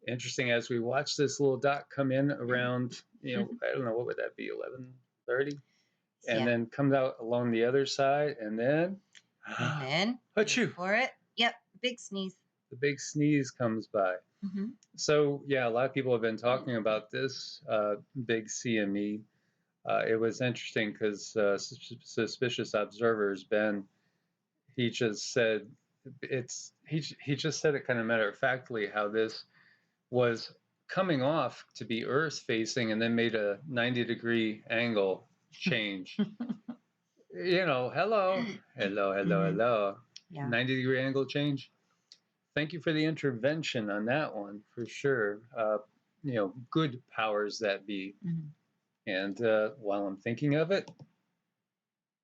interesting as we watch this little dot come in around, I don't know, what would that be, 11:30? And then comes out along the other side, and then achoo, for it. Yep, big sneeze. The big sneeze comes by. Mm-hmm. So, yeah, a lot of people have been talking about this big CME. It was interesting because Suspicious Observers, Ben, he just said he just said it kind of matter-of-factly how this was coming off to be Earth facing and then made a 90-degree angle change. Hello. Yeah. 90-degree angle change. Thank you for the intervention on that one, for sure. Good powers that be. Mm-hmm. And while I'm thinking of it,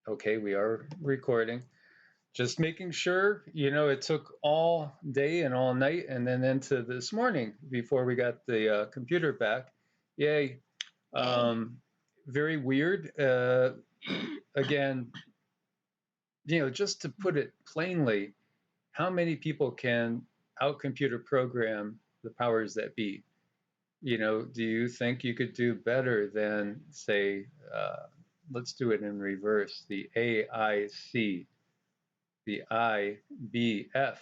okay, we are recording. Just making sure, it took all day and all night and then into this morning before we got the computer back. Yay. Very weird. Again, just to put it plainly, how many people can out-computer program the powers that be? Do you think you could do better than, say, let's do it in reverse, the AIC, the IBF,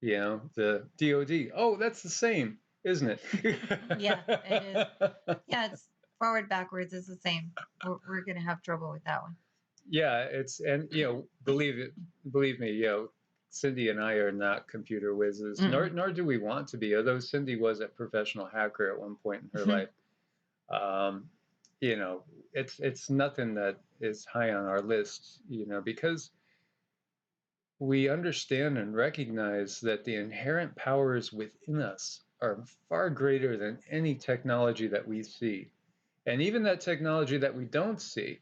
the DOD? Oh, that's the same, isn't it? Yeah, it is. Yeah, it's forward, backwards is the same. We're going to have trouble with that one. Yeah, believe me, Cindy and I are not computer whizzes, nor do we want to be, although Cindy was a professional hacker at one point in her life. It's nothing that is high on our list, because we understand and recognize that the inherent powers within us are far greater than any technology that we see. And even that technology that we don't see,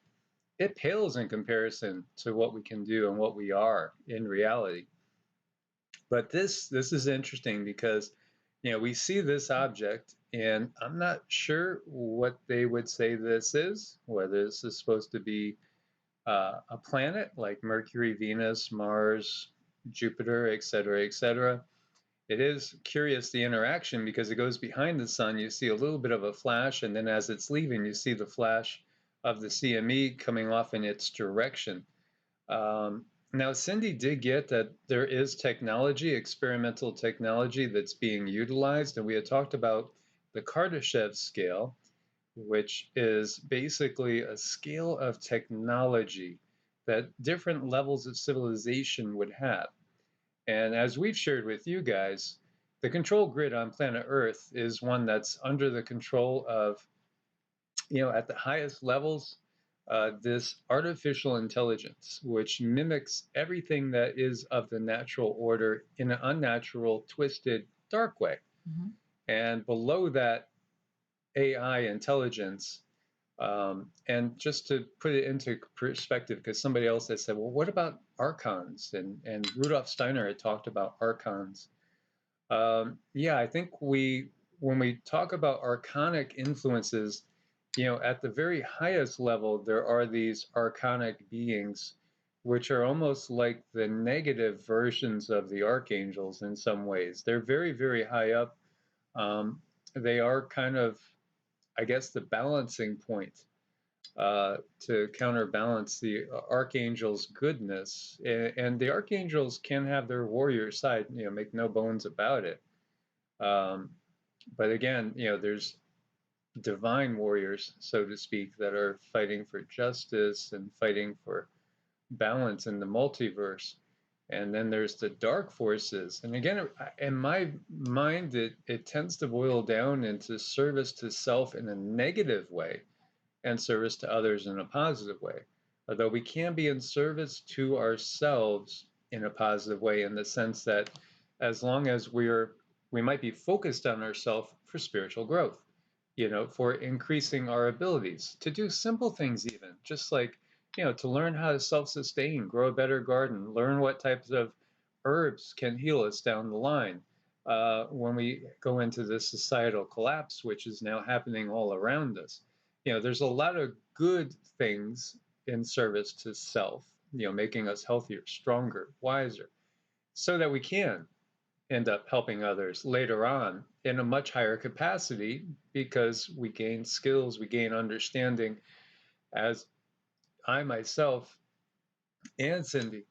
it pales in comparison to what we can do and what we are in reality. But this is interesting because, we see this object, and I'm not sure what they would say this is, whether this is supposed to be a planet like Mercury, Venus, Mars, Jupiter, etc., etc. It is curious, the interaction, because it goes behind the sun. You see a little bit of a flash, and then as it's leaving, you see the flash of the CME coming off in its direction. Now, Cindy did get that there is technology, experimental technology that's being utilized, and we had talked about the Kardashev scale, which is basically a scale of technology that different levels of civilization would have. And as we've shared with you guys, the control grid on planet Earth is one that's under the control of, at the highest levels, this artificial intelligence, which mimics everything that is of the natural order in an unnatural, twisted, dark way. Mm-hmm. And below that AI intelligence, and just to put it into perspective, because somebody else has said, well, what about archons? And Rudolf Steiner had talked about archons. I think when we talk about archonic influences, at the very highest level, there are these archonic beings, which are almost like the negative versions of the archangels in some ways. They're very, very high up. They are kind of, I guess, the balancing point to counterbalance the archangel's goodness. And the archangels can have their warrior side, make no bones about it. But again, there's divine warriors, so to speak, that are fighting for justice and fighting for balance in the multiverse. And then there's the dark forces. And again, in my mind, it tends to boil down into service to self in a negative way and service to others in a positive way. Although we can be in service to ourselves in a positive way, in the sense that as long as we might be focused on ourselves for spiritual growth, for increasing our abilities to do simple things, even just like, to learn how to self-sustain, grow a better garden, learn what types of herbs can heal us down the line. When we go into this societal collapse, which is now happening all around us, there's a lot of good things in service to self, making us healthier, stronger, wiser, so that we can end up helping others later on in a much higher capacity because we gain skills, we gain understanding, as I myself and Cindy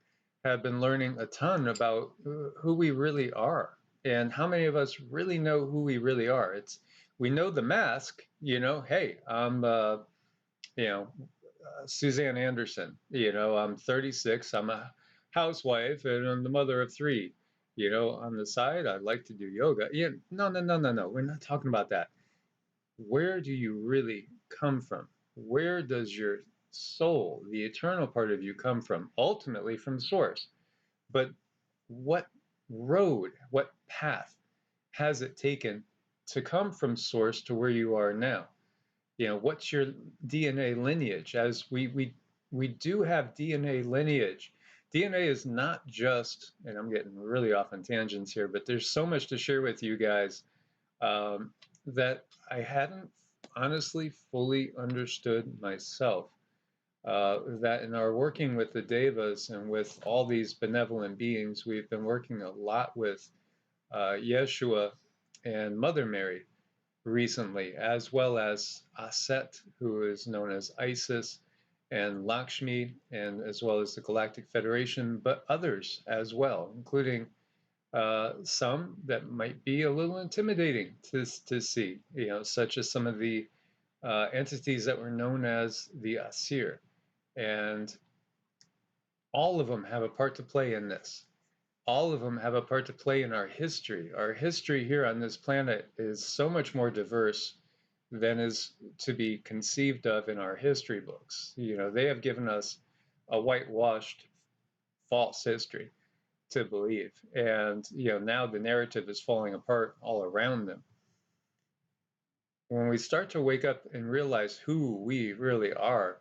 have been learning a ton about who we really are and how many of us really know who we really are. It's we know the mask, hey, I'm Suzanne Anderson. I'm 36. I'm a housewife and I'm the mother of three. On the side, I like to do yoga. Yeah, no, no, no, no, no. We're not talking about that. Where do you really come from? Where does your soul, the eternal part of you, come from? Ultimately from source. But what road, what path has it taken to come from source to where you are now? What's your DNA lineage? As we do have DNA lineage. DNA is not just, and I'm getting really off on tangents here, but there's so much to share with you guys that I hadn't honestly fully understood myself. That in our working with the devas and with all these benevolent beings, we've been working a lot with Yeshua and Mother Mary recently, as well as Aset, who is known as Isis, and Lakshmi, and as well as the Galactic Federation, but others as well, including some that might be a little intimidating to see, such as some of the entities that were known as the Asir. And all of them have a part to play in this. All of them have a part to play in our history. Our history here on this planet is so much more diverse than is to be conceived of in our history books. They have given us a whitewashed false history to believe. And, now the narrative is falling apart all around them. When we start to wake up and realize who we really are,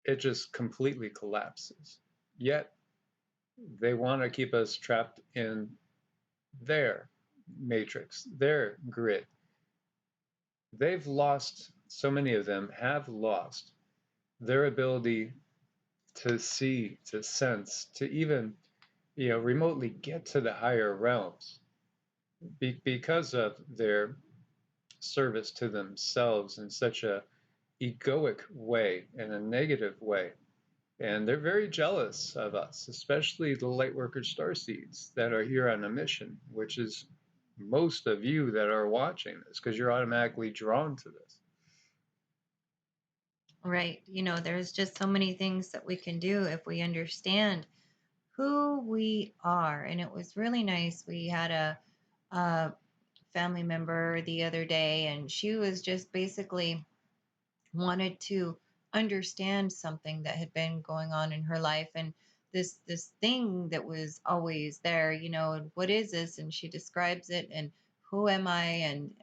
it just completely collapses. Yet they want to keep us trapped in their matrix, their grid. They've lost, so many of them have lost their ability to see, to sense, to even, remotely get to the higher realms because of their service to themselves in such a egoic way, in a negative way. And they're very jealous of us, especially the Lightworker starseeds that are here on a mission, which is most of you that are watching this, because you're automatically drawn to this. Right. There's just so many things that we can do if we understand who we are. And it was really nice. We had a family member the other day, and she was just basically wanted to understand something that had been going on in her life, and this thing that was always there, and what is this, and she describes it, and who am I,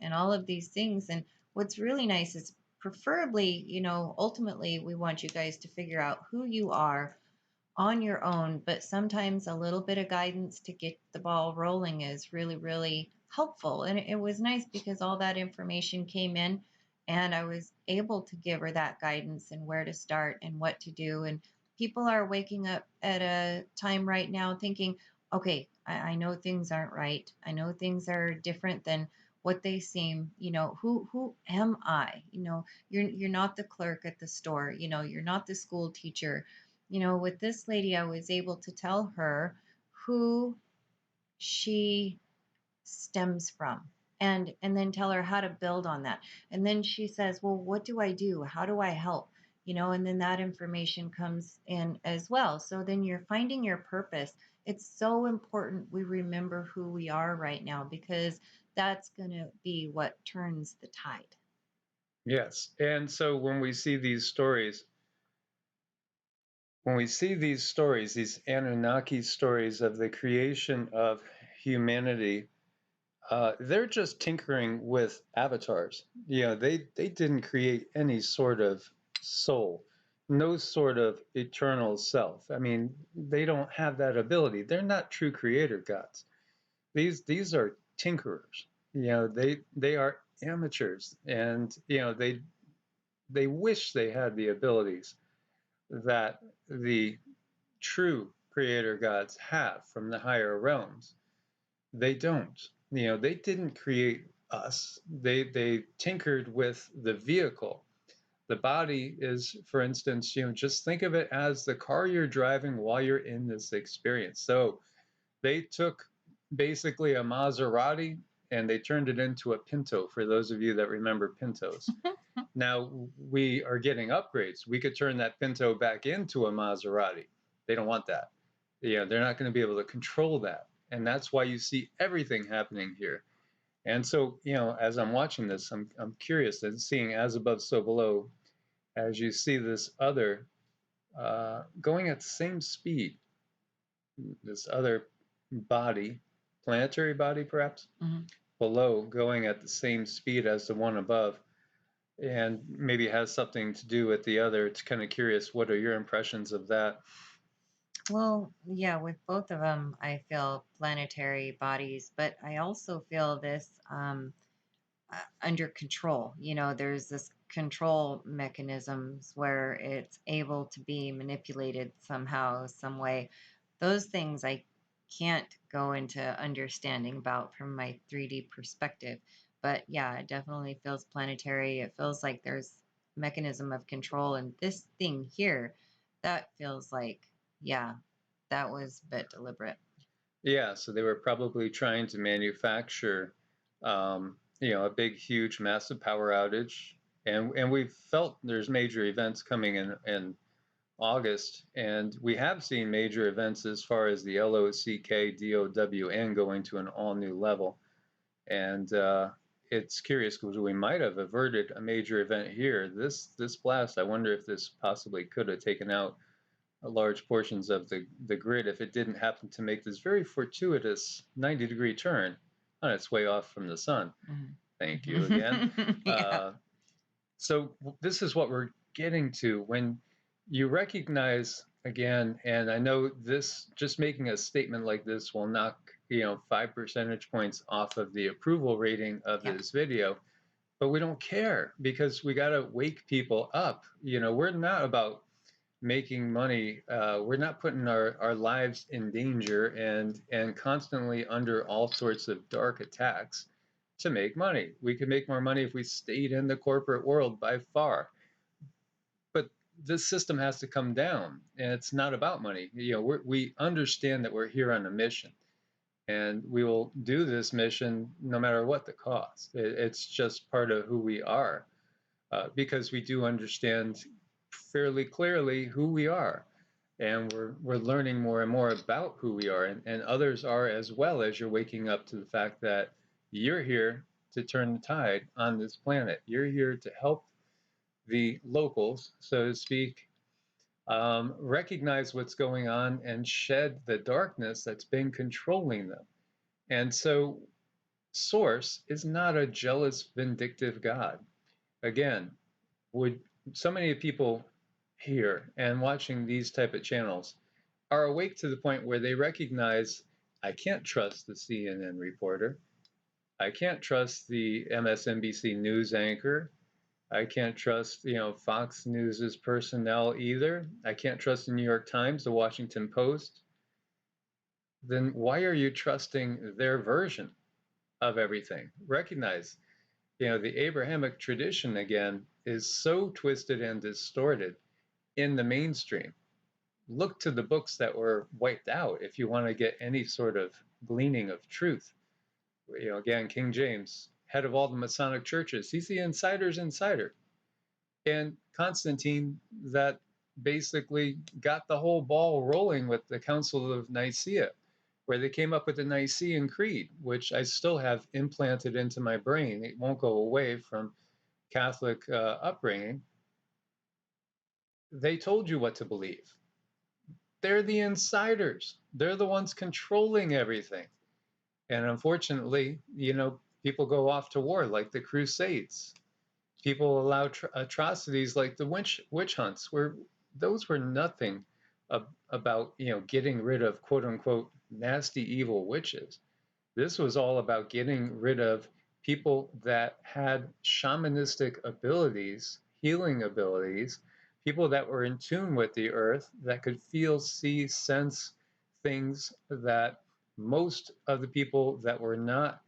and all of these things. And what's really nice is, preferably, ultimately we want you guys to figure out who you are on your own, but sometimes a little bit of guidance to get the ball rolling is really, really helpful. And it was nice because all that information came in, and I was able to give her that guidance and where to start and what to do. And people are waking up at a time right now thinking, okay, I know things aren't right. I know things are different than what they seem. Who am I? You're not the clerk at the store. You're not the school teacher. With this lady, I was able to tell her who she stems from, and then tell her how to build on that. And then she says, well, what do I do? How do I help? And then that information comes in as well. So then you're finding your purpose. It's so important we remember who we are right now, because that's going to be what turns the tide. Yes. And so when we see these stories, these Anunnaki stories of the creation of humanity, they're just tinkering with avatars. They didn't create any sort of soul, no sort of eternal self. I mean, they don't have that ability. They're not true creator gods. These are tinkerers. They are amateurs, and they wish they had the abilities that the true creator gods have from the higher realms. They don't. They didn't create us. They tinkered with the vehicle. The body is, for instance, just think of it as the car you're driving while you're in this experience. So they took basically a Maserati and they turned it into a Pinto, for those of you that remember Pintos. Now we are getting upgrades. We could turn that Pinto back into a Maserati. They don't want that. They're not going to be able to control that. And that's why you see everything happening here. And so, as I'm watching this, I'm curious and seeing as above, so below, as you see this other going at the same speed, this other body, planetary body perhaps, below going at the same speed as the one above, and maybe has something to do with the other. It's kind of curious. What are your impressions of that? Well, yeah, with both of them, I feel planetary bodies, but I also feel this under control. There's this control mechanisms where it's able to be manipulated somehow, some way. Those things I can't go into understanding about from my 3D perspective. But yeah, it definitely feels planetary. It feels like there's mechanism of control. And this thing here, that feels like, yeah, that was a bit deliberate. Yeah, so they were probably trying to manufacture, a big, huge, massive power outage, and we've felt there's major events coming in August, and we have seen major events as far as the LOCKDOWN going to an all new level, and it's curious because we might have averted a major event here. This blast, I wonder if this possibly could have taken out large portions of the grid if it didn't happen to make this very fortuitous 90-degree turn on its way off from the sun. Thank you again. Yeah. So this is what we're getting to when you recognize again, and I know this, just making a statement like this will knock 5 percentage points off of the approval rating of Yeah. this video, but we don't care because we got to wake people up. We're not about making money. We're not putting our lives in danger and constantly under all sorts of dark attacks to make money. We could make more money if we stayed in the corporate world by far. But this system has to come down, and it's not about money. We understand that we're here on a mission, and we will do this mission no matter what the cost. It's just part of who we are, because we do understand fairly clearly who we are, and we're learning more and more about who we are, and others are as well, as you're waking up to the fact that you're here to turn the tide on this planet. You're here to help the locals, so to speak, recognize what's going on and shed the darkness that's been controlling them. And so Source is not a jealous, vindictive God. Again, would so many people here and watching these type of channels are awake to the point where they recognize, I can't trust the CNN reporter, I can't trust the MSNBC news anchor, I can't trust Fox News's personnel either, I can't trust the New York Times, the Washington Post. Then why are you trusting their version of everything? Recognize, the Abrahamic tradition again is so twisted and distorted in the mainstream. Look to the books that were wiped out if you want to get any sort of gleaning of truth. Again, King James, head of all the Masonic churches, he's the insider's insider. And Constantine, that basically got the whole ball rolling with the Council of Nicaea, where they came up with the Nicene Creed, which I still have implanted into my brain. It won't go away from Catholic upbringing. They told you what to believe. They're the insiders. They're the ones controlling everything. And unfortunately, people go off to war like the Crusades. People allow atrocities like the witch hunts, where those were nothing about getting rid of quote unquote nasty evil witches. This was all about getting rid of people that had shamanistic abilities, healing abilities, people that were in tune with the earth, that could feel, see, sense things that most of the people that were not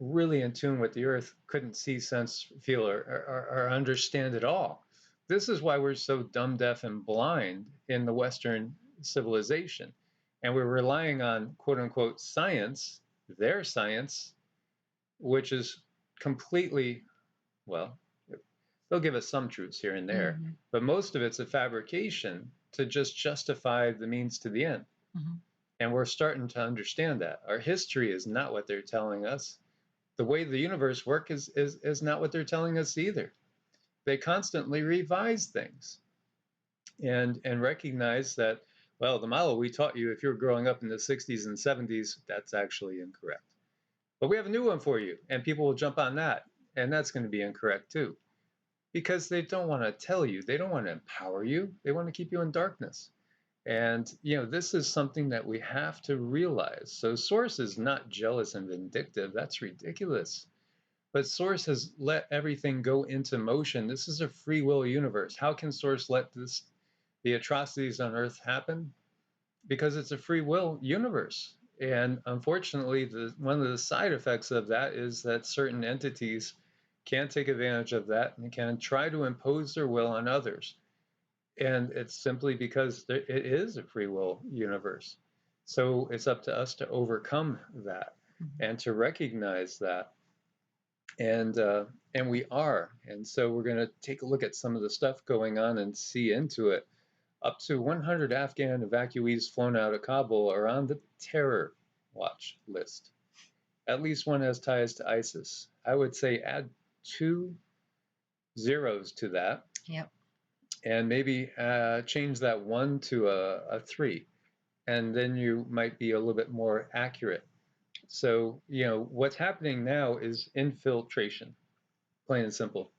really in tune with the earth couldn't see, sense, feel, or understand it all. This is why we're so dumb, deaf, and blind in the Western civilization. And we're relying on quote unquote science, their science, which is completely, well, they'll give us some truths here and there, Mm-hmm. but most of it's a fabrication to just justify the means to the end. Mm-hmm. And we're starting to understand that. Our history is not what they're telling us. The way the universe works is not what they're telling us either. They constantly revise things and recognize that, well, the model we taught you if you were growing up in the 60s and 70s, that's actually incorrect. But we have a new one for you, and people will jump on that, and that's going to be incorrect too. Because they don't want to tell you, they don't want to empower you, they want to keep you in darkness. And this is something that we have to realize. So Source is not jealous and vindictive. That's ridiculous. But Source has let everything go into motion. This is a free will universe. How can Source let the atrocities on Earth happen? Because it's a free will universe. And unfortunately, one of the side effects of that is that certain entities can take advantage of that and can try to impose their will on others. And it's simply because it is a free will universe. So it's up to us to overcome that and to recognize that. And we are. And so we're going to take a look at some of the stuff going on and see into it. Up to 100 Afghan evacuees flown out of Kabul are on the terror watch list. At least one has ties to ISIS. I would say add 2 zeros to that. Yep. And maybe change that 1 to a 3. And then you might be a little bit more accurate. So, what's happening now is infiltration, plain and simple.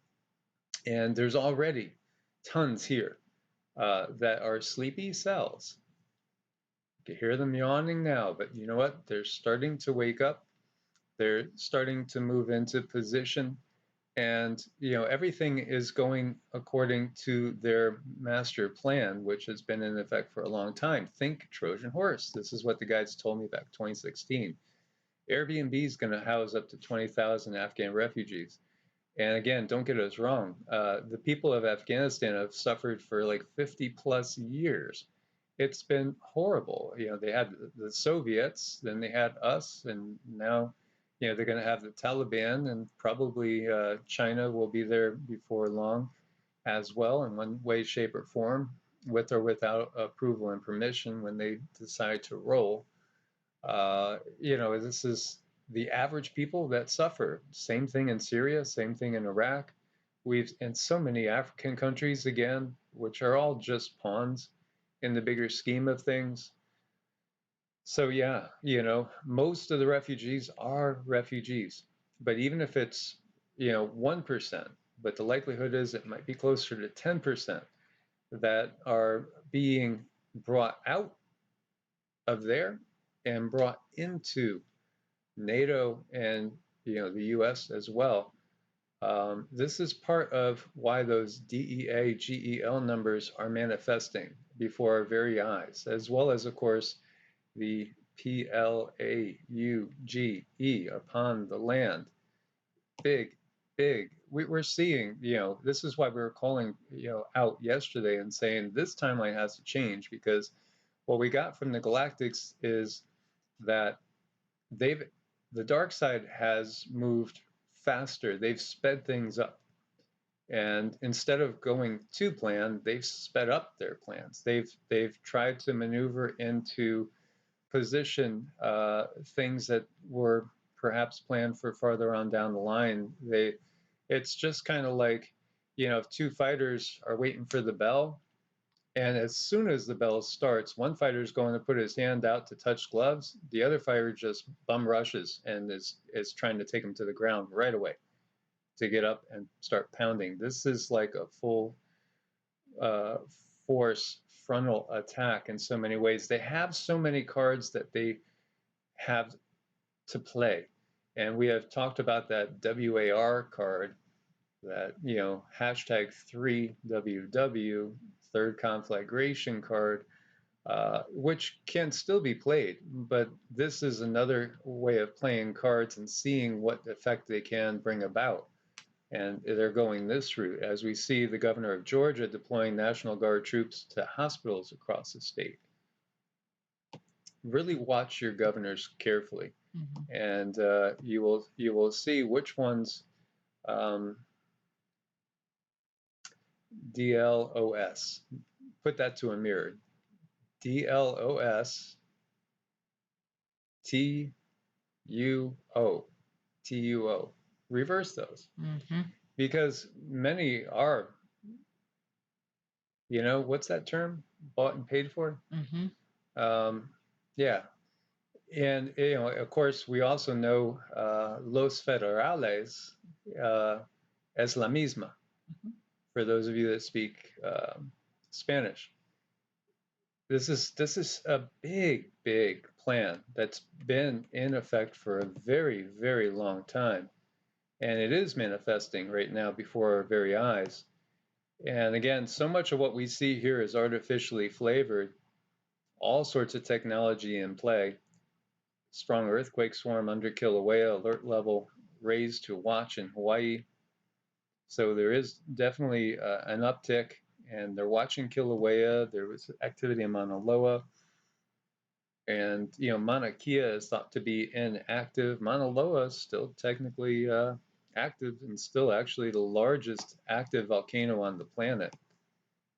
And there's already tons here that are sleepy cells. You can hear them yawning now, but you know what? They're starting to wake up. They're starting to move into position. And everything is going according to their master plan, which has been in effect for a long time. Think Trojan horse. This is what the guides told me back 2016. Airbnb is going to house up to 20,000 Afghan refugees. And again, don't get us wrong. The people of Afghanistan have suffered for like 50 plus years. It's been horrible. They had the Soviets, then they had us, and now, they're going to have the Taliban, and probably China will be there before long as well, in one way, shape, or form, with or without approval and permission when they decide to roll. This is the average people that suffer. Same thing in Syria, same thing in Iraq. We've in so many African countries again, which are all just pawns in the bigger scheme of things. So yeah, most of the refugees are refugees. But even if it's, 1%, but the likelihood is it might be closer to 10% that are being brought out of there and brought into NATO and the U.S. as well. This is part of why those DEA GEL numbers are manifesting before our very eyes, as well as, of course, the PLAUGE upon the land. Big, big. We're seeing, this is why we were calling, out yesterday and saying this timeline has to change, because what we got from the galactics is that the dark side has moved faster. They've sped things up. And instead of going to plan, they've sped up their plans. They've tried to maneuver into position things that were perhaps planned for farther on down the line. It's just kind of like, if 2 fighters are waiting for the bell, and as soon as the bell starts, one fighter is going to put his hand out to touch gloves. The other fighter just bum rushes and is trying to take him to the ground right away to get up and start pounding. This is like a full force frontal attack in so many ways. They have so many cards that they have to play. And we have talked about that WAR card, that, hashtag 3WW, third conflagration card, which can still be played. But this is another way of playing cards and seeing what effect they can bring about. And they're going this route, as we see the governor of Georgia deploying National Guard troops to hospitals across the state. Really watch your governors carefully, and you will see which ones. DLOS. Put that to a mirror. DLOS TUO. TUO. Reverse those. Because many are, what's that term? Bought and paid for? Yeah. And, of course, we also know Los Federales es la misma, for those of you that speak Spanish. This is a big, big plan that's been in effect for a very, very long time. And it is manifesting right now before our very eyes. And again, so much of what we see here is artificially flavored, all sorts of technology in play. Strong earthquake swarm under Kilauea, alert level raised to watch in Hawaii. So there is definitely an uptick, and they're watching Kilauea. There was activity in Mauna Loa. And, Mauna Kea is thought to be inactive. Mauna Loa is still technically active and still actually the largest active volcano on the planet.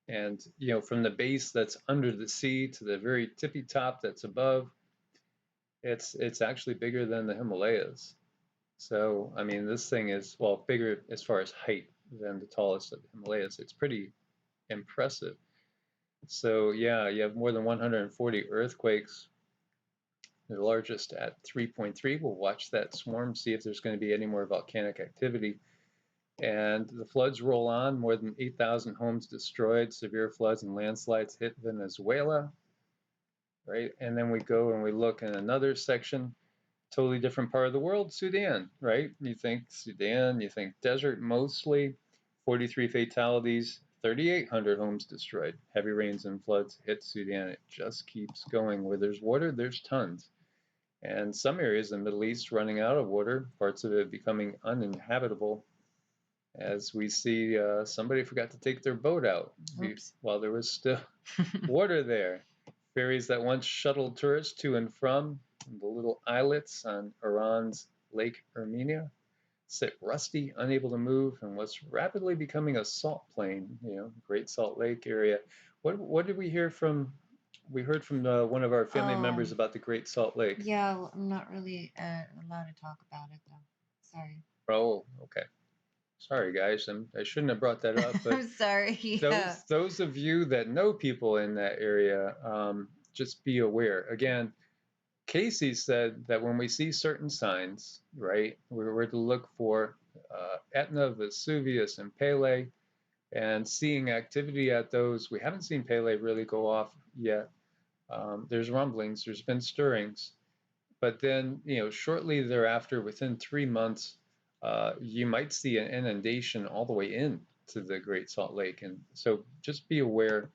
And, from the base that's under the sea to the very tippy top that's above, it's actually bigger than the Himalayas. So, I mean, this thing is, well, bigger as far as height than the tallest of the Himalayas. It's pretty impressive. So, yeah, you have more than 140 earthquakes. The largest at 3.3. We'll watch that swarm, see if there's going to be any more volcanic activity. And the floods roll on. More than 8,000 homes destroyed. Severe floods and landslides hit Venezuela. Right? And then we go and we look in another section, totally different part of the world, Sudan. Right? You think Sudan, you think desert mostly. 43 fatalities, 3,800 homes destroyed. Heavy rains and floods hit Sudan. It just keeps going. Where there's water, there's tons. And some areas in the Middle East running out of water, parts of it becoming uninhabitable, as we see somebody forgot to take their boat out while there was still water there. Ferries that once shuttled tourists to and from the little islets on Iran's Lake Armenia sit rusty, unable to move, and what's rapidly becoming a salt plain, Great Salt Lake area. What did we hear from? We heard from one of our family members about the Great Salt Lake. Yeah, well, I'm not really allowed to talk about it, though. Sorry. Oh, okay. Sorry, guys. I shouldn't have brought that up. But I'm sorry. Yeah. those of you that know people in that area, just be aware. Again, Casey said that when we see certain signs, right, we were to look for Etna, Vesuvius, and Pele, and seeing activity at those. We haven't seen Pele really go off yet. There's rumblings, there's been stirrings, but then, shortly thereafter, within 3 months, you might see an inundation all the way in to the Great Salt Lake. And so just be aware,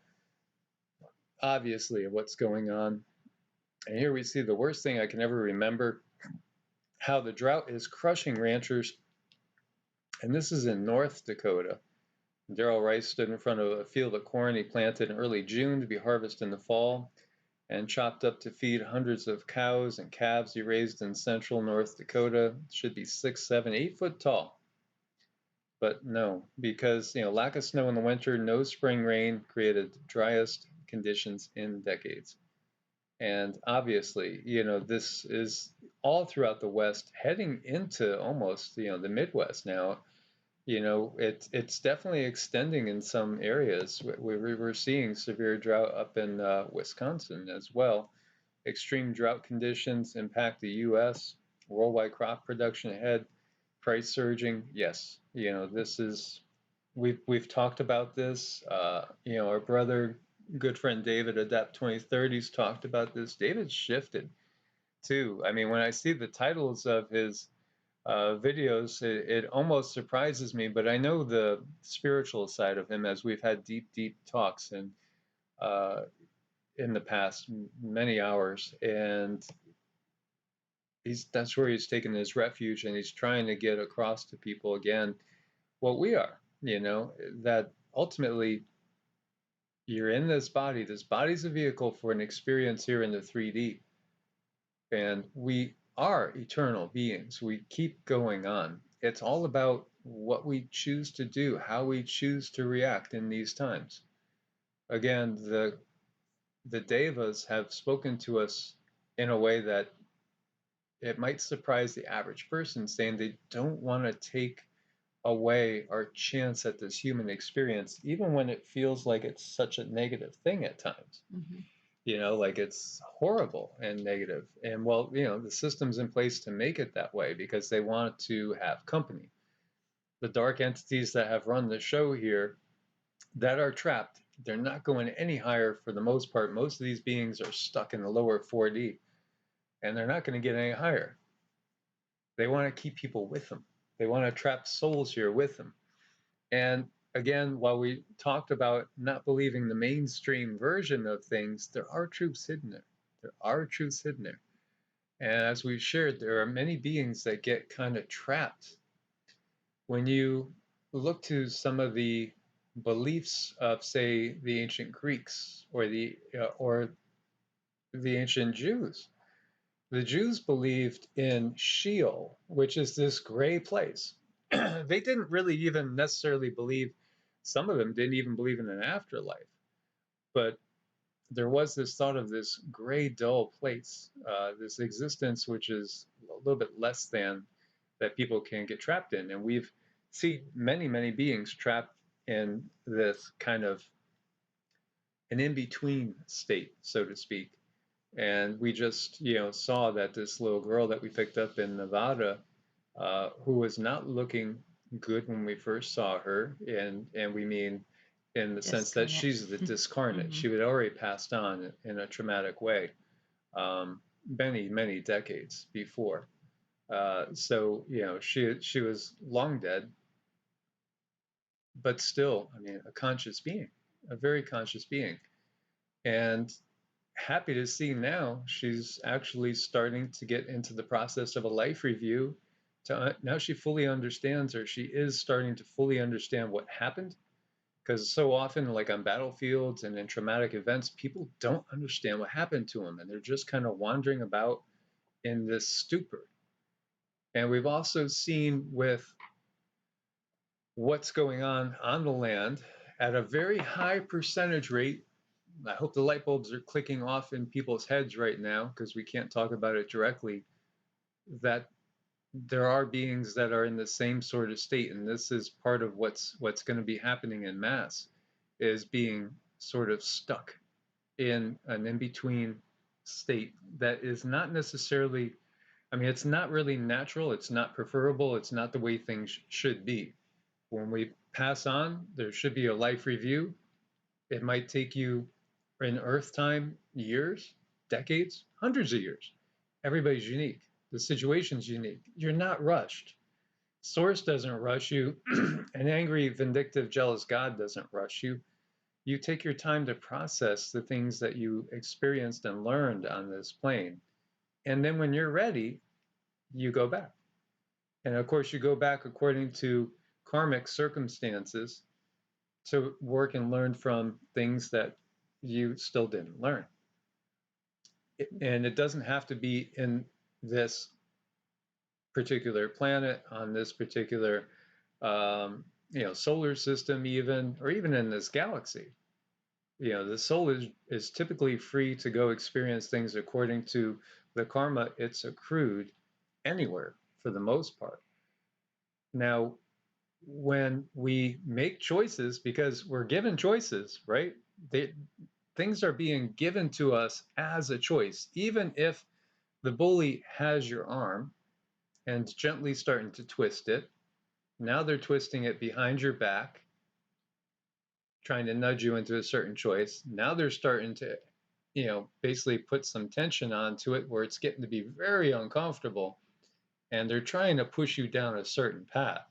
obviously, of what's going on. And here we see the worst thing I can ever remember, how the drought is crushing ranchers. And this is in North Dakota. Darrell Rice stood in front of a field of corn he planted in early June to be harvested in the fall, and chopped up to feed hundreds of cows and calves he raised in central North Dakota. Should be 6, 7, 8 foot tall. But no, because lack of snow in the winter, no spring rain created the driest conditions in decades. And obviously, this is all throughout the West, heading into almost the Midwest now. It's definitely extending in some areas. We're seeing severe drought up in Wisconsin as well. Extreme drought conditions impact the U.S. Worldwide crop production ahead. Price surging. Yes, this is. We've talked about this. Our brother, good friend David, Adapt 2030's talked about this. David's shifted too. I mean, when I see the titles of his videos, it almost surprises me, but I know the spiritual side of him, as we've had deep talks, and in the past many hours, and that's where he's taken his refuge, and he's trying to get across to people again what we are, that ultimately you're in this body. This body's a vehicle for an experience here in the 3D, and we are eternal beings. We keep going on. It's all about what we choose to do, how we choose to react in these times. Again, the devas have spoken to us in a way that it might surprise the average person, saying they don't want to take away our chance at this human experience, even when it feels like it's such a negative thing at times. Mm-hmm. Like it's horrible and negative. And well, the system's in place to make it that way because they want to have company. The dark entities that have run the show here that are trapped, they're not going any higher for the most part. Most of these beings are stuck in the lower 4D, and they're not going to get any higher. They want to keep people with them. They want to trap souls here with them. And again, while we talked about not believing the mainstream version of things, there are truths hidden there. There are truths hidden there. And as we've shared, there are many beings that get kind of trapped. When you look to some of the beliefs of, say, the ancient Greeks or the ancient Jews, the Jews believed in Sheol, which is this gray place. They didn't really even necessarily believe, some of them didn't even believe in an afterlife, but there was this thought of this gray, dull place, this existence which is a little bit less than, that people can get trapped in. And we've seen many, many beings trapped in this kind of an in-between state, so to speak. And we just, saw that this little girl that we picked up in Nevada, who was not looking good when we first saw her, and we mean in the sense that Discarnate. she's the discarnate. Mm-hmm. She had already passed on in a traumatic way, many, many decades before. So she was long dead, but still, I mean, a conscious being, a very conscious being, and happy to see now she's actually starting to get into the process of a life review. Now she fully understands, or she is starting to fully understand what happened. Because so often, like on battlefields and in traumatic events, people don't understand what happened to them, and they're just kind of wandering about in this stupor. And we've also seen with what's going on the land at a very high percentage rate. I hope the light bulbs are clicking off in people's heads right now, because we can't talk about it directly, that there are beings that are in the same sort of state. And this is part of what's going to be happening in mass, is being sort of stuck in an in-between state that is not necessarily, I mean, it's not really natural, it's not preferable, it's not the way things should be. When we pass on, there should be a life review. It might take you in Earth time years, decades, hundreds of years. Everybody's unique. The situation's unique. You're not rushed. Source doesn't rush you. An angry, vindictive, jealous God doesn't rush you. You take your time to process the things that you experienced and learned on this plane. And then when you're ready, you go back. And of course, you go back according to karmic circumstances to work and learn from things that you still didn't learn. And it doesn't have to be in this particular planet, on this particular solar system, even, or even in this galaxy. The soul is typically free to go experience things according to the karma it's accrued anywhere for the most part. Now, when we make choices, because we're given choices, right? Things are being given to us as a choice. Even if the bully has your arm and gently starting to twist it, now they're twisting it behind your back, trying to nudge you into a certain choice. Now they're starting to, basically put some tension onto it where it's getting to be very uncomfortable, and they're trying to push you down a certain path.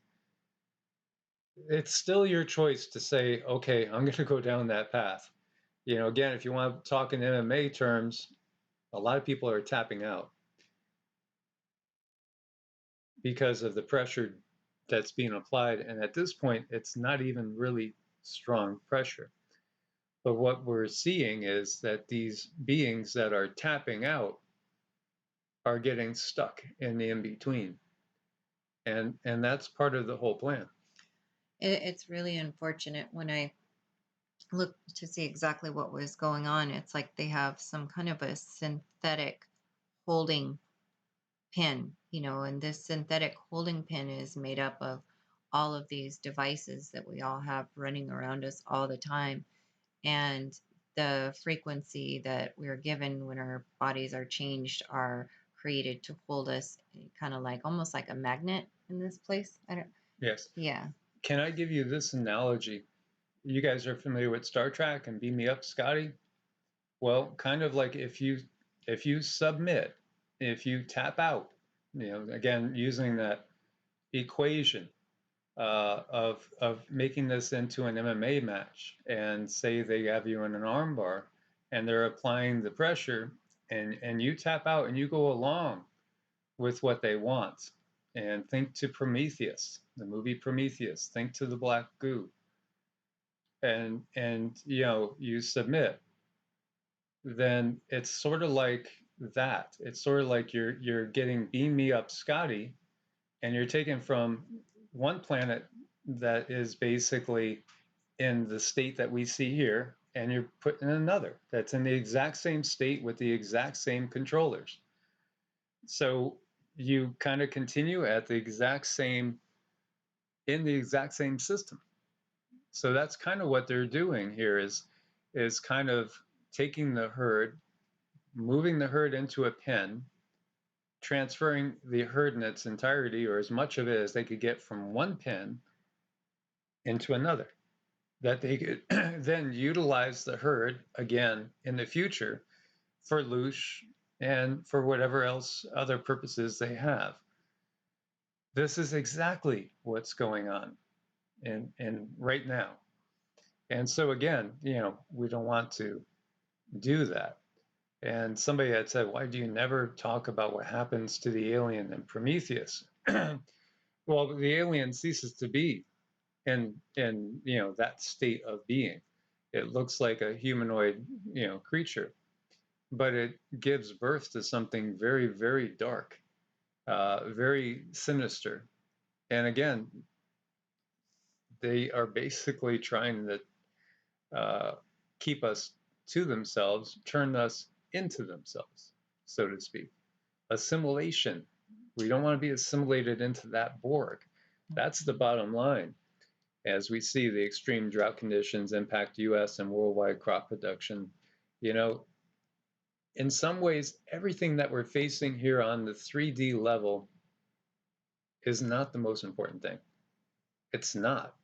It's still your choice to say, okay, I'm going to go down that path. Again, if you want to talk in MMA terms, a lot of people are tapping out because of the pressure that's being applied. And at this point, it's not even really strong pressure. But what we're seeing is that these beings that are tapping out are getting stuck in the in-between. And that's part of the whole plan. It's really unfortunate when I looked to see exactly what was going on. It's like they have some kind of a synthetic holding pin, and this synthetic holding pin is made up of all of these devices that we all have running around us all the time. And the frequency that we're given when our bodies are changed are created to hold us kind of like almost like a magnet in this place. I don't, Yes. yeah. Can I give you this analogy? You guys are familiar with Star Trek and Beam Me Up, Scotty? Well, kind of like if you submit, if you tap out, again using that equation of making this into an MMA match, and say they have you in an armbar, and they're applying the pressure, and you tap out and you go along with what they want, and think to Prometheus, the movie Prometheus, think to the black goo, and you submit, then it's sort of like that. It's sort of like you're getting Beam Me Up Scotty, and you're taken from one planet that is basically in the state that we see here, and you're put in another that's in the exact same state with the exact same controllers. So you kind of continue at the exact same, in the exact same system. So that's kind of what they're doing here, is kind of taking the herd, moving the herd into a pen, transferring the herd in its entirety, or as much of it as they could get from one pen, into another, that they could then utilize the herd again in the future for loosh and for whatever else other purposes they have. This is exactly what's going on in right now. And so again, we don't want to do that. And somebody had said, why do you never talk about what happens to the alien in Prometheus? Well, the alien ceases to be in that state of being. It looks like a humanoid creature, but it gives birth to something very, very dark, very sinister. And again, they are basically trying to keep us to themselves, turn us into themselves, so to speak. Assimilation. We don't want to be assimilated into that Borg. That's the bottom line. As we see the extreme drought conditions impact US and worldwide crop production, in some ways, everything that we're facing here on the 3D level is not the most important thing. It's not.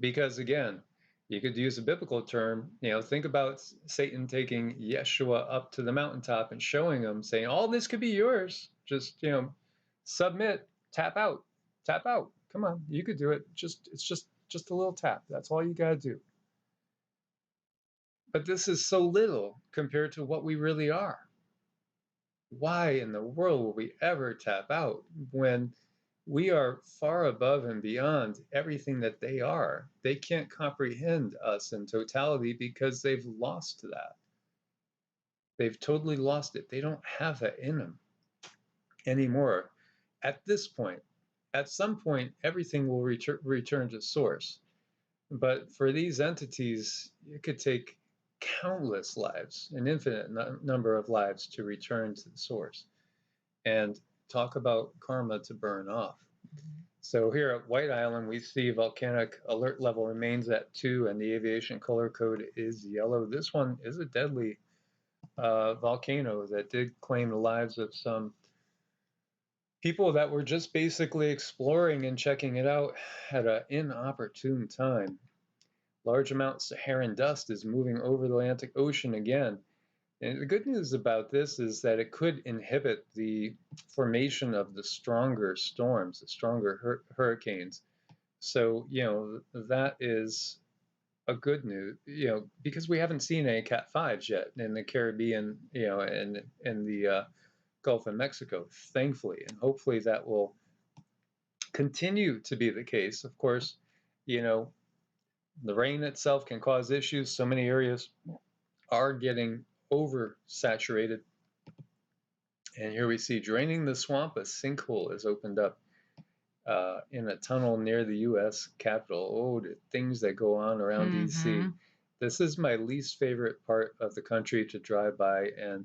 Because again, you could use a biblical term, think about Satan taking Yeshua up to the mountaintop and showing him, saying, all this could be yours. Just, submit, tap out, tap out. Come on, you could do it. It's just a little tap. That's all you got to do. But this is so little compared to what we really are. Why in the world will we ever tap out when we are far above and beyond everything that they are? They can't comprehend us in totality because they've lost that. They've totally lost it. They don't have that in them anymore. At this point, at some point, everything will return to source. But for these entities, it could take countless lives, an infinite number of lives, to return to the source. And talk about karma to burn off. So here at White Island, we see volcanic alert level remains at 2, and the aviation color code is yellow. This one is a deadly volcano that did claim the lives of some people that were just basically exploring and checking it out at an inopportune time. Large amount of Saharan dust is moving over the Atlantic Ocean again. And the good news about this is that it could inhibit the formation of the stronger storms, the stronger hurricanes. So, that is a good news, because we haven't seen any Cat 5s yet in the Caribbean, and in the Gulf of Mexico, thankfully, and hopefully that will continue to be the case. Of course, you know, the rain itself can cause issues. So many areas are getting oversaturated. And here we see draining the swamp, a sinkhole has opened up in a tunnel near the U.S. Capitol. Oh, the things that go on around D.C. This is my least favorite part of the country to drive by, and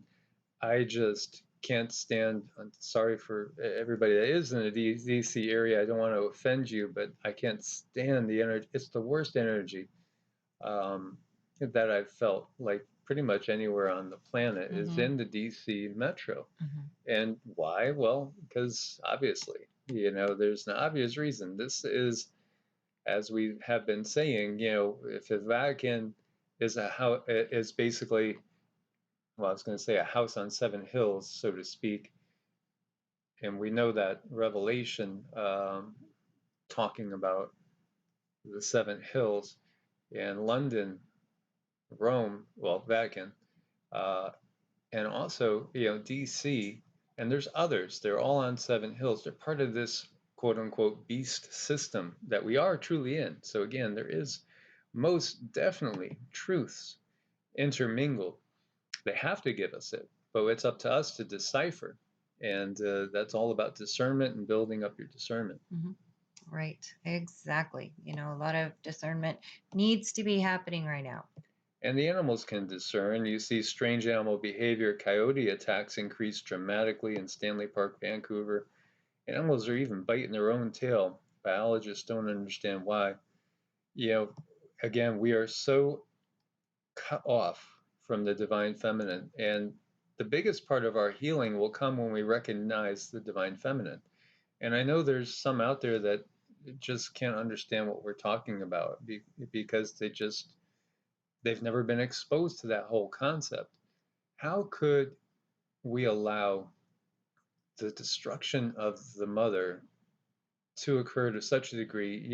I just can't stand. I'm sorry for everybody that is in the D.C. area. I don't want to offend you, but I can't stand the energy. It's the worst energy that I've felt, like pretty much anywhere on the planet, is in the DC metro. And why? Well, because obviously, there's an obvious reason. This is, as we have been saying, if the Vatican is is basically, well, I was going to say a house on seven hills, so to speak, and we know that Revelation talking about the seven hills in London, Rome, well, Vatican, uh, and also, DC, and there's others. They're all on seven hills. They're part of this quote unquote beast system that we are truly in. So again, there is most definitely truths intermingled. They have to give us it, but it's up to us to decipher. And that's all about discernment and building up your discernment. Right, exactly. A lot of discernment needs to be happening right now. And the animals can discern. You see strange animal behavior. Coyote attacks increased dramatically in Stanley Park, Vancouver. Animals are even biting their own tail. Biologists don't understand why. Again, we are so cut off from the divine feminine. And the biggest part of our healing will come when we recognize the divine feminine. And I know there's some out there that just can't understand what we're talking about because they've never been exposed to that whole concept. How could we allow the destruction of the mother to occur to such a degree?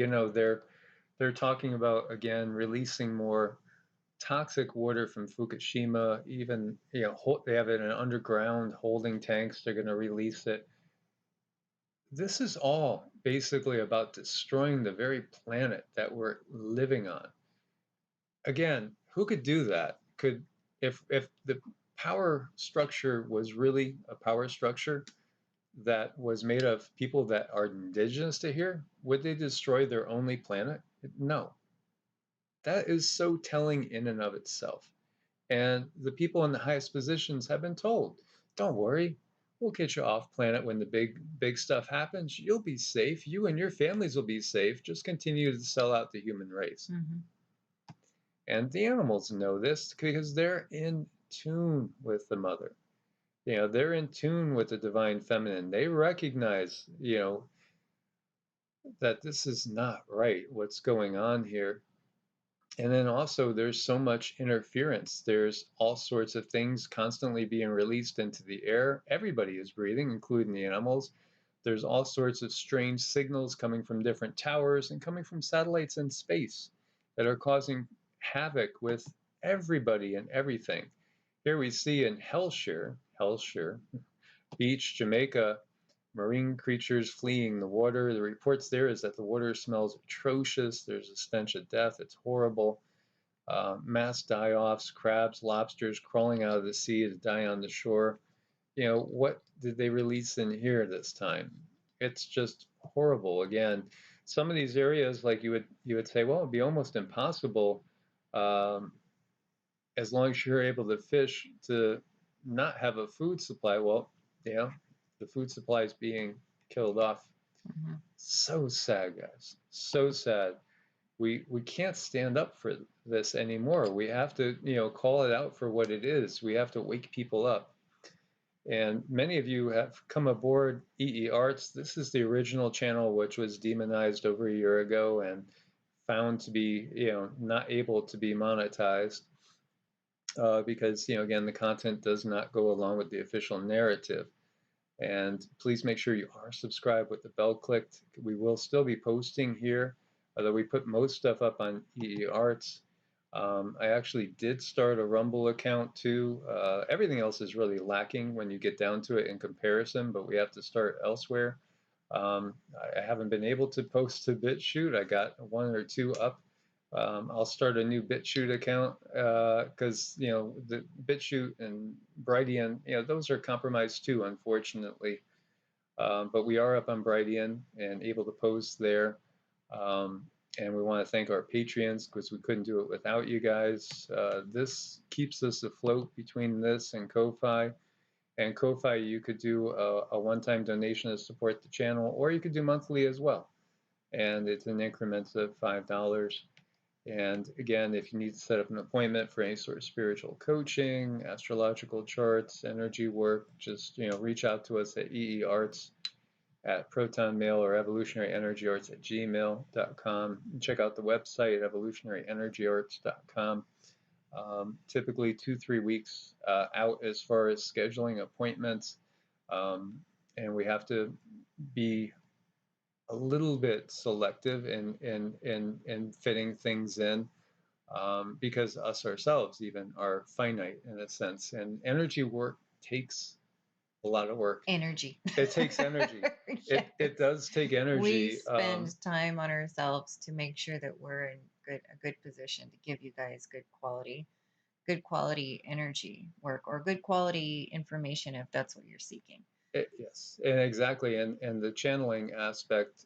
They're talking about, again, releasing more toxic water from Fukushima. Even they have it in underground holding tanks. They're going to release it. This is all basically about destroying the very planet that we're living on. Again, who could do that? If the power structure was really a power structure that was made of people that are indigenous to here, would they destroy their only planet? No. That is so telling in and of itself. And the people in the highest positions have been told, don't worry, we'll get you off planet when the big stuff happens. You'll be safe. You and your families will be safe. Just continue to sell out the human race. And the animals know this because they're in tune with the mother. They're in tune with the divine feminine. They recognize, that this is not right, what's going on here. And then also there's so much interference. There's all sorts of things constantly being released into the air. Everybody is breathing, including the animals. There's all sorts of strange signals coming from different towers and coming from satellites in space that are causing havoc with everybody and everything. Here we see in Hellshire Beach, Jamaica, marine creatures fleeing the water. The reports there is that the water smells atrocious. There's a stench of death. It's horrible. Mass die-offs, crabs, lobsters crawling out of the sea to die on the shore. What did they release in here this time? It's just horrible. Again, some of these areas, like you would say, well, it'd be almost impossible, as long as you're able to fish, to not have a food supply. Well, the food supply is being killed off. So sad, guys. So sad. We can't stand up for this anymore. We have to, call it out for what it is. We have to wake people up. And many of you have come aboard EEARTS. This is the original channel, which was demonized over a year ago and found to be, not able to be monetized because, again, the content does not go along with the official narrative. And please make sure you are subscribed with the bell clicked. We will still be posting here, although we put most stuff up on EEARTS. I actually did start a Rumble account too. Everything else is really lacking when you get down to it in comparison, but we have to start elsewhere. I haven't been able to post to Bitchute. I got one or two up. I'll start a new Bitchute account because the Bitchute and Brighteon, those are compromised too, unfortunately. But we are up on Brighteon and able to post there. And we want to thank our Patreons because we couldn't do it without you guys. This keeps us afloat between this and Ko-Fi. And Ko-Fi, you could do a one-time donation to support the channel, or you could do monthly as well. And it's in increments of $5. And again, if you need to set up an appointment for any sort of spiritual coaching, astrological charts, energy work, just reach out to us at EEARTS at protonmail or evolutionaryenergyarts at gmail.com. Check out the website, evolutionaryenergyarts.com. Typically 2-3 weeks out as far as scheduling appointments. And we have to be a little bit selective in fitting things in because us ourselves even are finite in a sense. And energy work takes a lot of work. Energy. It takes energy. Yes. It does take energy. We spend time on ourselves to make sure that we're in a good position to give you guys good quality energy work or good quality information if that's what you're seeking. Yes, and exactly. And the channeling aspect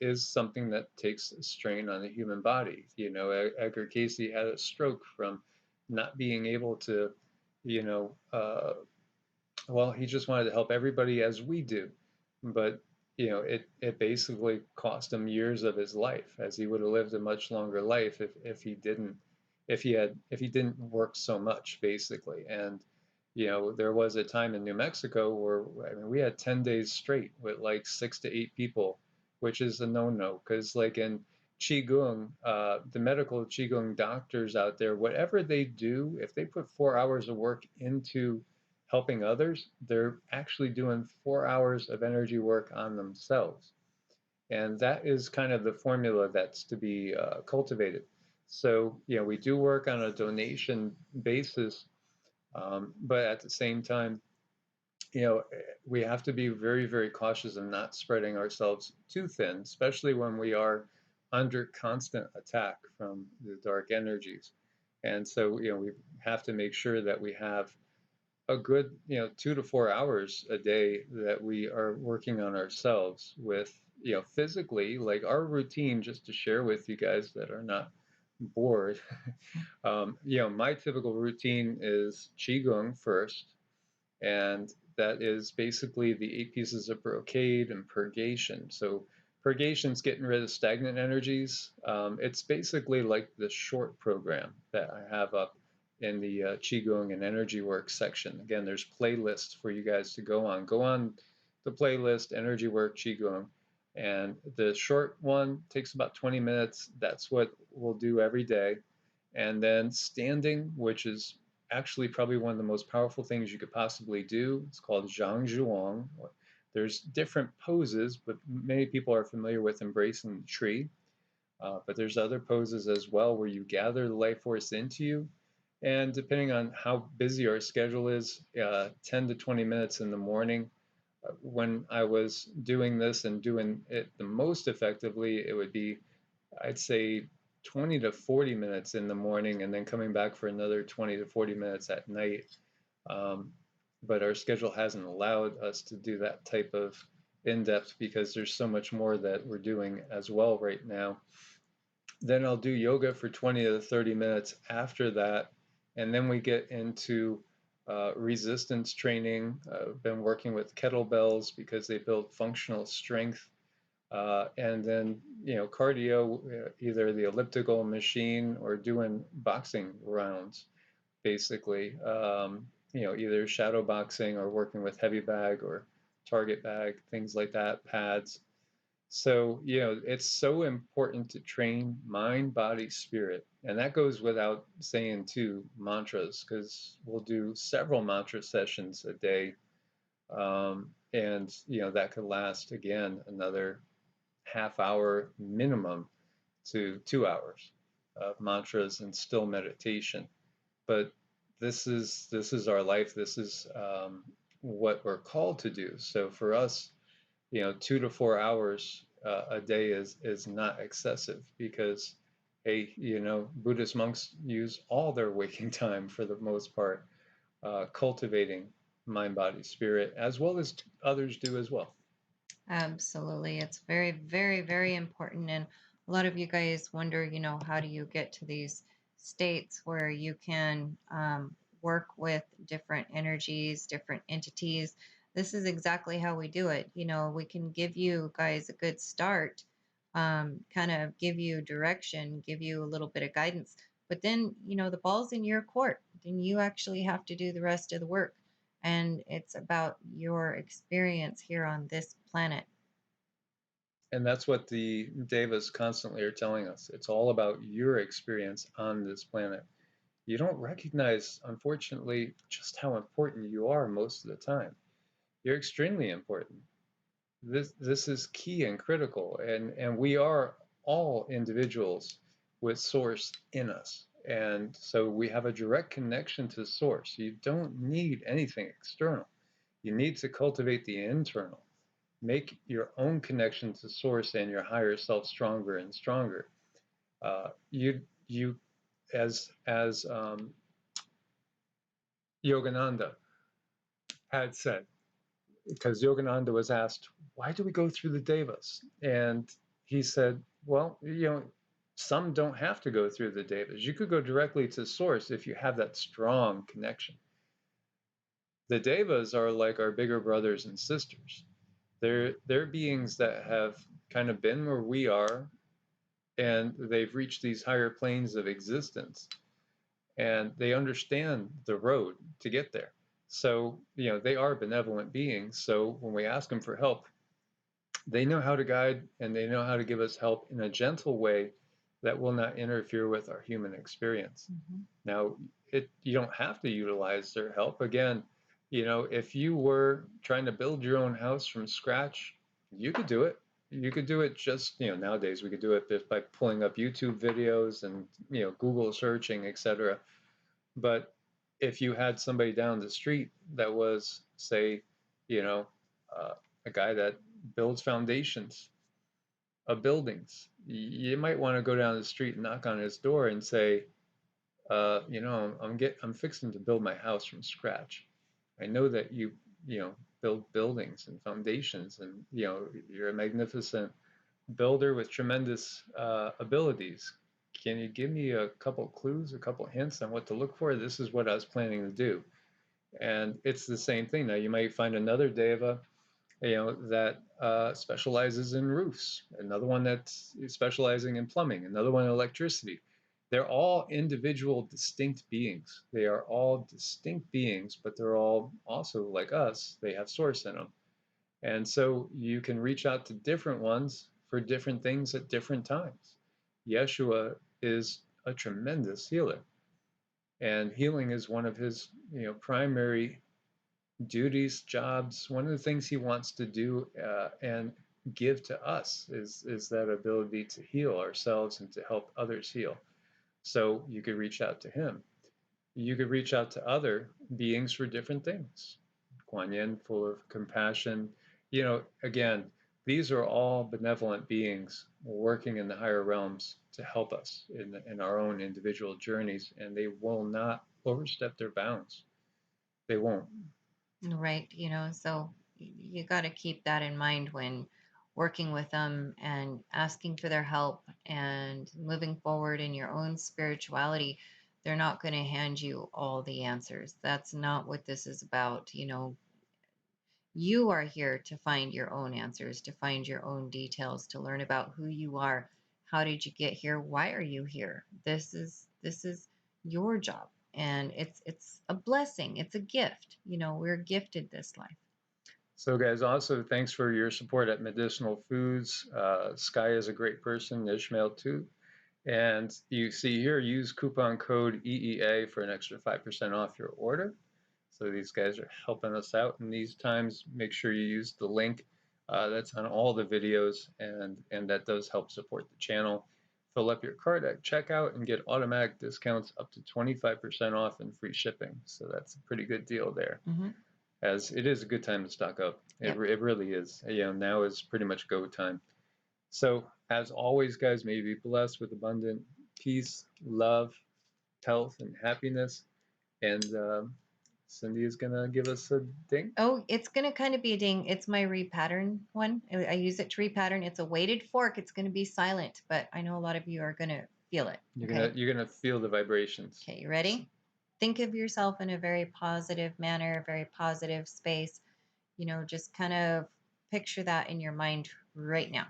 is something that takes a strain on the human body. Edgar Casey had a stroke from not being able to, well, he just wanted to help everybody as we do. But, it basically cost him years of his life, as he would have lived a much longer life if he didn't work so much, basically. And, there was a time in New Mexico where, I mean, we had 10 days straight with like 6 to 8 people, which is a no-no. Because like in Qigong, the medical Qigong doctors out there, whatever they do, if they put 4 hours of work into helping others, they're actually doing 4 hours of energy work on themselves. And that is kind of the formula that's to be cultivated. So, we do work on a donation basis, but at the same time, we have to be very, very cautious of not spreading ourselves too thin, especially when we are under constant attack from the dark energies. And so, we have to make sure that we have a good 2 to 4 hours a day that we are working on ourselves with physically, like our routine, just to share with you guys that are not bored. My typical routine is Qigong first, and that is basically the 8 pieces of brocade and purgation. So purgation's getting rid of stagnant energies. It's basically like the short program that I have up in the Qigong and energy work section. Again, there's playlists for you guys to go on. Go on the playlist, energy work, Qigong. And the short one takes about 20 minutes. That's what we'll do every day. And then standing, which is actually probably one of the most powerful things you could possibly do. It's called Zhang Zhuang. There's different poses, but many people are familiar with embracing the tree. But there's other poses as well where you gather the life force into you. And depending on how busy our schedule is, 10 to 20 minutes in the morning. When I was doing this and doing it the most effectively, it would be, I'd say, 20 to 40 minutes in the morning and then coming back for another 20 to 40 minutes at night. But our schedule hasn't allowed us to do that type of in-depth because there's so much more that we're doing as well right now. Then I'll do yoga for 20 to 30 minutes after that. And then we get into resistance training. I've been working with kettlebells because they build functional strength. And then, cardio, either the elliptical machine or doing boxing rounds, basically. Either shadow boxing or working with heavy bag or target bag, things like that, pads. So, it's so important to train mind, body, spirit. And that goes without saying too, mantras, because we'll do several mantra sessions a day. And, that could last, again, another half hour minimum to 2 hours. mantras and still meditation. But this is our life. This is what we're called to do. So for us, 2 to 4 hours a day is not excessive because, hey, Buddhist monks use all their waking time for the most part, cultivating mind, body, spirit, as well as others do as well. Absolutely. It's very, very, very important. And a lot of you guys wonder, how do you get to these states where you can work with different energies, different entities? This is exactly how we do it. We can give you guys a good start, kind of give you direction, give you a little bit of guidance. But then, the ball's in your court. Then you actually have to do the rest of the work. And it's about your experience here on this planet. And that's what the devas constantly are telling us. It's all about your experience on this planet. You don't recognize, unfortunately, just how important you are most of the time. You're extremely important. This is key and critical, and we are all individuals with source in us, and so we have a direct connection to source. You don't need anything external. You need to cultivate the internal, make your own connection to source and your higher self stronger and stronger. You as Yogananda had said, because Yogananda was asked, why do we go through the devas? And he said, well, some don't have to go through the devas. You could go directly to source if you have that strong connection. The devas are like our bigger brothers and sisters. They're beings that have kind of been where we are, and they've reached these higher planes of existence, and they understand the road to get there. So, they are benevolent beings. So when we ask them for help, they know how to guide and they know how to give us help in a gentle way that will not interfere with our human experience. Mm-hmm. Now, you don't have to utilize their help. Again, if you were trying to build your own house from scratch, you could do it. You could do it just, nowadays we could do it just by pulling up YouTube videos and, Google searching, etc. But if you had somebody down the street that was, say, you know, a guy that builds foundations of buildings, you might want to go down the street and knock on his door and say, I'm fixing to build my house from scratch. I know that you build buildings and foundations, and you're a magnificent builder with tremendous abilities. Can you give me a couple clues, a couple hints on what to look for? This is what I was planning to do. And it's the same thing. Now you might find another deva, that specializes in roofs, another one that's specializing in plumbing, another one in electricity. They're all individual, distinct beings. They are all distinct beings, but they're all also like us. They have source in them. And so you can reach out to different ones for different things at different times. Yeshua is a tremendous healer, and healing is one of his, primary duties, jobs. One of the things he wants to do and give to us is that ability to heal ourselves and to help others heal. So you could reach out to him. You could reach out to other beings for different things. Kuan Yin, full of compassion. Again, these are all benevolent beings working in the higher realms to help us in our own individual journeys, and they will not overstep their bounds. They won't. Right. So you got to keep that in mind when working with them and asking for their help and moving forward in your own spirituality. They're not going to hand you all the answers. That's not what this is about. You are here to find your own answers, to find your own details, to learn about who you are. How did you get here? Why are you here? This is your job, and it's a blessing. It's a gift. We're gifted this life. So, guys, also thanks for your support at Medicinal Foods. Sky is a great person, Ishmael too. And you see here, use coupon code EEA for an extra 5% off your order. So these guys are helping us out in these times. Make sure you use the link that's on all the videos, and that does help support the channel. Fill up your cart at checkout and get automatic discounts up to 25% off and free shipping. So that's a pretty good deal there. Mm-hmm. As it is a good time to stock up. Yep. It really is. Now is pretty much go time. So as always, guys, may you be blessed with abundant peace, love, health, and happiness. And Cindy is going to give us a ding. Oh, it's going to kind of be a ding. It's my repattern one. I use it to repattern. It's a weighted fork. It's going to be silent, but I know a lot of you are going to feel it. You're gonna feel the vibrations. Okay, you ready? Think of yourself in a very positive manner, a very positive space. Just kind of picture that in your mind right now.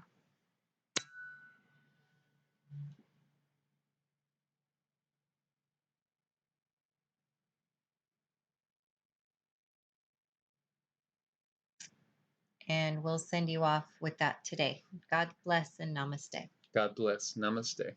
And we'll send you off with that today. God bless and namaste. God bless. Namaste.